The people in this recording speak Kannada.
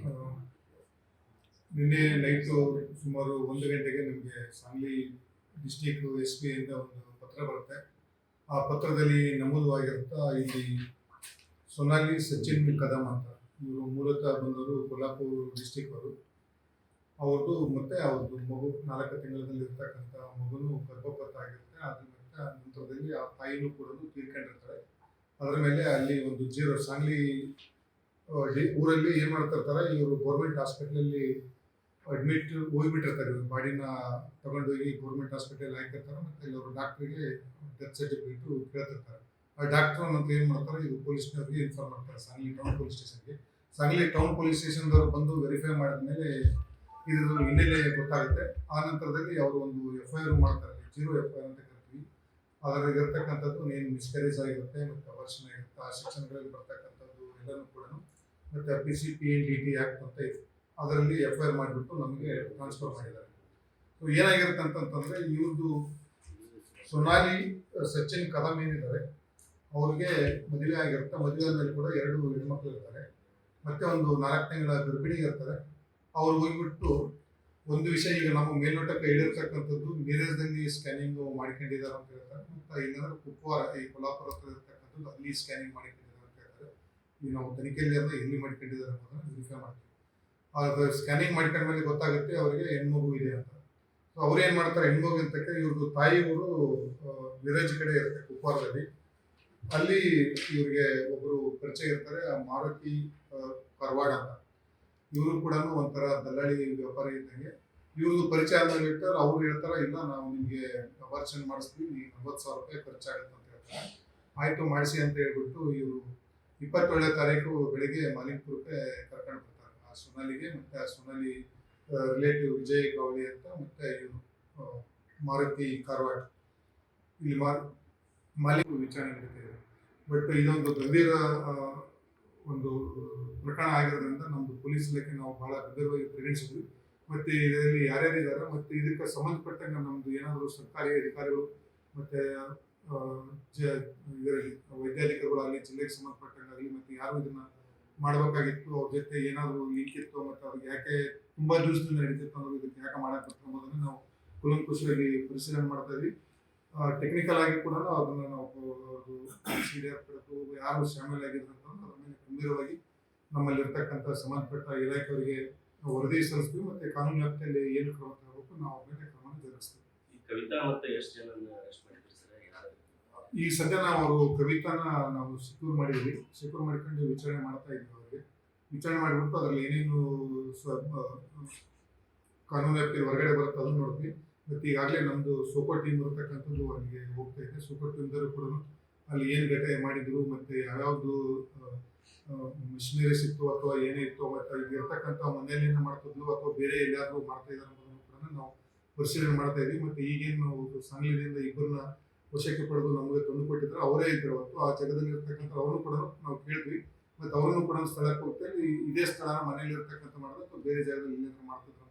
ಆ, ನಿನ್ನೆ ನೈಟು ಸುಮಾರು 1 ಗಂಟೆಗೆ ನಮಗೆ ಸಾಂಗ್ಲಿ ಡಿಸ್ಟಿಕ್ SP ಇಂದ ಒಂದು ಪತ್ರ ಬರುತ್ತೆ. ಆ ಪತ್ರದಲ್ಲಿ ನಮೂದವಾಗಿರುತ್ತಾ ಇಲ್ಲಿ ಸೊನಾಲಿ ಸಚಿನ್ ಕದಮ್ ಅಂತ ಇವರು ಮೂಲತಃ ಬಂದವರು ಕೊಲ್ಹಾಪುರ ಡಿಸ್ಟಿಕ್ ಅವರು. ಅವ್ರದ್ದು ಮತ್ತೆ ಅವ್ರದ್ದು ಮಗು 4 ತಿಂಗಳಲ್ಲಿ ಇರ್ತಕ್ಕಂಥ ಮಗುನು ಗರ್ಭಪಾತ ಆಗಿರುತ್ತೆ. ಅದ್ರ ಮತ್ತೆ ನಂತರದಲ್ಲಿ ಆ ತಾಯಿನೂ ಕೂಡ ತೀರ್ಕೊಂಡಿರ್ತಾರೆ. ಅದರ ಮೇಲೆ ಅಲ್ಲಿ ಒಂದು ಸಾಂಗ್ಲಿ ಊರಲ್ಲಿ ಏನು ಮಾಡ್ತಾ ಇರ್ತಾರೆ, ಇವರು ಗೌರ್ಮೆಂಟ್ ಹಾಸ್ಪಿಟ್ಲಲ್ಲಿ ಅಡ್ಮಿಟ್ ಹೋಗ್ಬಿಟ್ಟಿರ್ತಾರೆ. ಇವ್ರ ಬಾಡಿನ ತಗೊಂಡೋಗಿ ಗೌರ್ಮೆಂಟ್ ಹಾಸ್ಪಿಟಲ್ ಹಾಕಿರ್ತಾರೆ. ಮತ್ತೆ ಇಲ್ಲಿ ಅವರು ಡಾಕ್ಟ್ರಿಗೆ ಡೆತ್ ಸರ್ಟಿಫಿಕೇಟ್ ಕೇಳ್ತಿರ್ತಾರೆ. ಆ ಡಾಕ್ಟರ್ ನಂತರ ಏನು ಮಾಡ್ತಾರೆ, ಇದು ಪೊಲೀಸ್ನವ್ರಿಗೆ ಇನ್ಫಾರ್ಮ್ ಮಾಡ್ತಾರೆ ಸಾಂಗ್ಲಿ ಟೌನ್ ಪೊಲೀಸ್ ಸ್ಟೇಷನ್ಗೆ. ಸಾಂಗ್ಲಿ ಟೌನ್ ಪೊಲೀಸ್ ಸ್ಟೇಷನ್ದವರು ಬಂದು ವೆರಿಫೈ ಮಾಡಿದ್ಮೇಲೆ ಇದು ಹಿನ್ನೆಲೆ ಗೊತ್ತಾಗುತ್ತೆ. ಆ ನಂತರದಲ್ಲಿ ಅವರು ಒಂದು FIR ಮಾಡ್ತಾರೆ, 0 FIR ಅಂತ ಕರಿತೀವಿ. ಅದರಲ್ಲಿ ಇರ್ತಕ್ಕಂಥದ್ದು ಏನು ಮಿಸ್ಕ್ಯಾರೇಜ್ ಆಗಿರುತ್ತೆ ಮತ್ತು ಅಬಾರ್ಷನ್ ಆಗಿರುತ್ತೆ, ಆ ಸೆಕ್ಷನ್ಗಳಲ್ಲಿ ಬರ್ತಕ್ಕಂಥದ್ದು ಎಲ್ಲನೂ ಕೂಡ ಮತ್ತು PCPNDT ಆ್ಯಕ್ಟ್ ಅಂತ ಇದೆ, ಅದರಲ್ಲಿ FIR ಮಾಡಿಬಿಟ್ಟು ನಮಗೆ ಟ್ರಾನ್ಸ್ಫರ್ ಮಾಡಿದ್ದಾರೆ. ಸೊ ಏನಾಗಿರುತ್ತೆ ಅಂತಂತಂದರೆ, ಇವ್ರದ್ದು ಸೊನಾಲಿ ಸಚಿನ್ ಕದಮ್ ಏನಿದ್ದಾರೆ ಅವ್ರಿಗೆ ಮದುವೆ ಆಗಿರುತ್ತೆ. ಮದುವೆ ಆದಮೇಲೆ ಕೂಡ 2 ಹೆಣ್ಮಕ್ಳು ಇರ್ತಾರೆ, ಮತ್ತೆ ಒಂದು 4 ತಿಂಗಳ ಗರ್ಭಿಣಿ ಇರ್ತಾರೆ. ಅವ್ರು ಹೋಗ್ಬಿಟ್ಟು ಒಂದು ವಿಷಯ, ಈಗ ನಮ್ಮ ಮೇಲ್ನೋಟಕ್ಕೆ ಹೇಳಿರ್ತಕ್ಕಂಥದ್ದು ನೀರಜದಲ್ಲಿ ಸ್ಕ್ಯಾನಿಂಗ್ ಮಾಡ್ಕೊಂಡಿದ್ದಾರೆ ಅಂತ ಹೇಳ್ತಾರೆ. ಮತ್ತು ಇಲ್ಲಾಂದ್ರೆ ಕುಪ್ವಾರ, ಈ ಕೊಲ್ಹಾಪುರ ಹತ್ರ ಇರ್ತಕ್ಕಂಥದ್ದು ಅಲ್ಲಿ ಸ್ಕ್ಯಾನಿಂಗ್ ಮಾಡ್ಕೊಂಡಿದ್ದಾರೆ ಅಂತ ಹೇಳ್ತಾರೆ. ಈಗ ನಾವು ತನಿಖೆಯಲ್ಲಿ ಅಂದರೆ ಎಲ್ಲಿ ಮಾಡ್ಕೊಂಡಿದ್ದಾರೆ ಅನ್ನೋದನ್ನು ವೆರಿಫೈ ಮಾಡ್ತೀವಿ. ಅದು ಸ್ಕ್ಯಾನಿಂಗ್ ಮಾಡ್ಕೊಂಡ್ಮೇಲೆ ಗೊತ್ತಾಗುತ್ತೆ ಅವರಿಗೆ ಹೆಣ್ಮಗು ಇದೆ ಅಂತ. ಸೊ ಅವ್ರು ಏನು ಮಾಡ್ತಾರೆ, ಹೆಣ್ಮಗು ಅಂತಕ್ಕೆ ಇವ್ರದ್ದು ತಾಯಿ ಊರು ವಿರೇಜ್ ಕಡೆ ಇರುತ್ತೆ, ಕುಪ್ವಾರದಲ್ಲಿ. ಅಲ್ಲಿ ಇವ್ರಿಗೆ ಒಬ್ಬರು ಪರಿಚಯ ಇರ್ತಾರೆ, ಮಾರುತಿ ಕರ್ವಾಡ ಅಂತ. ಇವರು ಕೂಡ ಒಂಥರ ದಲ್ಲಾಳಿ ವ್ಯಾಪಾರಿ ಇದ್ದಂಗೆ. ಇವ್ರದ್ದು ಪರಿಚಯ ಆದ್ಮೇಲೆ ಹೇಳ್ತಾರೆ, ಅವ್ರು ಹೇಳ್ತಾರೆ, ಇಲ್ಲ ನಾವು ನಿಮಗೆ ಅಬಾರ್ಷನ್ ಮಾಡಿಸ್ತೀವಿ, 40,000 ರೂಪಾಯಿ ಖರ್ಚಾಗುತ್ತೆ ಅಂತ ಹೇಳ್ತಾರೆ. ಆಯಿತು ಮಾಡಿಸಿ ಅಂತ ಹೇಳ್ಬಿಟ್ಟು ಇವರು 27ನೇ ತಾರೀಕು ಬೆಳಿಗ್ಗೆ ಮಾಲಿಕ್ಪುರಕ್ಕೆ ಕರ್ಕೊಂಡು ಬರ್ತಾರೆ ಆ ಸೊನಾಲಿಗೆ. ಮತ್ತು ಆ ಸೊನಾಲಿ ರಿಲೇಟಿವ್ ವಿಜಯ್ ಕಾವಳಿ ಅಂತ, ಮತ್ತು ಇವರು ಮಾರುತಿ ಕಾರವಾಡ ಇಲ್ಲಿ ಮಾಲಿಕ್ ವಿಚಾರಣೆ ನಡೀತಿದೆ. ಬಟ್ ಇದೊಂದು ಗಂಭೀರ ಒಂದು ಪ್ರಕರಣ ಆಗಿರೋದ್ರಿಂದ ನಮ್ಮದು ಪೊಲೀಸ್ ಇಲಾಖೆ ನಾವು ಭಾಳ ಗಂಭೀರವಾಗಿ ಪರಿಗಣಿಸಿದ್ವಿ. ಮತ್ತು ಇದರಲ್ಲಿ ಯಾರ್ಯಾರಿದ್ದಾರೆ ಮತ್ತು ಇದಕ್ಕೆ ಸಂಬಂಧಪಟ್ಟಂಗೆ ನಮ್ಮದು ಏನಾದರೂ ಸರ್ಕಾರಿ ಅಧಿಕಾರಿಗಳು ಮತ್ತು ಇದರಲ್ಲಿ ವೈದ್ಯಾಧಿಕಾರಿಗಳು ಆಗಲಿ, ಜಿಲ್ಲೆಗೆ ಸಂಬಂಧಪಟ್ಟಂಗಾಗಲಿ, ಮತ್ತು ಯಾರು ಇದನ್ನು ಮಾಡಬೇಕಾಗಿತ್ತು, ಅವ್ರ ಜೊತೆ ಏನಾದರೂ ಲಿಂಕ್ ಇತ್ತು, ಮತ್ತು ಅವ್ರಿಗೆ ಯಾಕೆ ತುಂಬ ದಿವಸದಿಂದ ನಡೀತಿತ್ತು ಅನ್ನೋದು, ಇದಕ್ಕೆ ಯಾಕೆ ಮಾಡೋಕ್ಕೆ ಅನ್ನೋದನ್ನು ನಾವು ಕೂಲಂಕುಷವಾಗಿ ಪರಿಶೀಲನೆ ಮಾಡ್ತಾ ಇದ್ವಿ. ಟೆಕ್ನಿಕಲ್ ಆಗಿ ಕೂಡ ಅದನ್ನು ನಾವು CDR ಪಡೆದು ಯಾರು ಶಾಮೀಲ್ ಆಗಿದ್ರು ಅಂತಂದ್ರೆ ಅದ್ರ ಮೇಲೆ ಗಂಭೀರವಾಗಿ ನಮ್ಮಲ್ಲಿರ್ತಕ್ಕಂಥ ಸಂಬಂಧಪಟ್ಟ ಇಲಾಖೆಯವರಿಗೆ ವರದಿ ಸಲ್ಲಿಸ್ತೀವಿ. ಮತ್ತು ಕಾನೂನು ವ್ಯಾಪ್ತಿಯಲ್ಲಿ ಏನು ಕ್ರಮ ತಗೋಬೇಕು ನಾವು ಅವ್ರ ಮೇಲೆ ಕ್ರಮ ಜರುಗಿಸ್ತೀವಿ. ಈ ಸದ್ಯ ನಾವು ಕವಿತಾನ ನಾವು ಸೆಕ್ಯೂರ್ ಮಾಡಿದ್ವಿ. ಸೆಕ್ಯೂರ್ ಮಾಡ್ಕೊಂಡು ವಿಚಾರಣೆ ಮಾಡ್ತಾ ಇದ್ವಿ. ಅವರಿಗೆ ವಿಚಾರಣೆ ಮಾಡಿಬಿಟ್ಟು ಅದರಲ್ಲಿ ಏನೇನು ಕಾನೂನು ವ್ಯಾಪ್ತಿಯಲ್ಲಿ ಹೊರಗಡೆ ಬರುತ್ತೆ ಅದನ್ನು ನೋಡಿದ್ವಿ. ಮತ್ತು ಈಗಾಗಲೇ ನಮ್ಮದು ಸೋಕೋ ಟೀಮ್ ಇರತಕ್ಕಂಥದ್ದು ಅಲ್ಲಿಗೆ ಹೋಗ್ತಾ ಇದೆ. ಸೋಕೋ ಟೀಮ್ದವರು ಕೂಡ ಅಲ್ಲಿ ಏನು ಘಟನೆ ಮಾಡಿದ್ರು, ಮತ್ತು ಯಾವ್ಯಾವುದು ಮಿಷನರೀಸ್ ಇತ್ತು ಅಥವಾ ಏನೇ ಇತ್ತು, ಮತ್ತು ಈಗ ಇರ್ತಕ್ಕಂಥ ಮನೆಯಲ್ಲಿ ಏನು ಮಾಡ್ತಿದ್ಲು ಅಥವಾ ಬೇರೆ ಎಲ್ಲಾದರೂ ಮಾಡ್ತಾ ಇದ್ದಾರೆ ಅನ್ನೋದನ್ನು ಕೂಡ ನಾವು ಪರಿಶೀಲನೆ ಮಾಡ್ತಾ ಇದ್ವಿ. ಮತ್ತು ಈಗೇನು ನಾವು ಸಾಂಗ್ಲಿಯಿಂದ ಇಬ್ಬರನ್ನ ವಶಕ್ಕೆ ಪಡೆದು ನಮಗೆ ತಂದು ಕೊಟ್ಟಿದ್ರೆ ಅವರೇ ಇದ್ರು ಅವತ್ತು ಆ ಜಾಗದಲ್ಲಿ ಇರ್ತಕ್ಕಂಥ ಅವ್ರನ್ನೂ ಕೂಡ ನಾವು ಕೇಳಿದ್ವಿ. ಮತ್ತು ಅವರನ್ನು ಕೂಡ ಸ್ಥಳಕ್ಕೆ ಹೋಗ್ತಾ ಇದೇ ಸ್ಥಳ ಮನೆಯಲ್ಲಿ ಇರ್ತಕ್ಕಂಥ ಮಾಡಿದ್ರೆ ಅಥವಾ ಬೇರೆ ಜಾಗದಲ್ಲಿ ಏನಾದರೂ ಮಾಡ್ತಿದ್ರು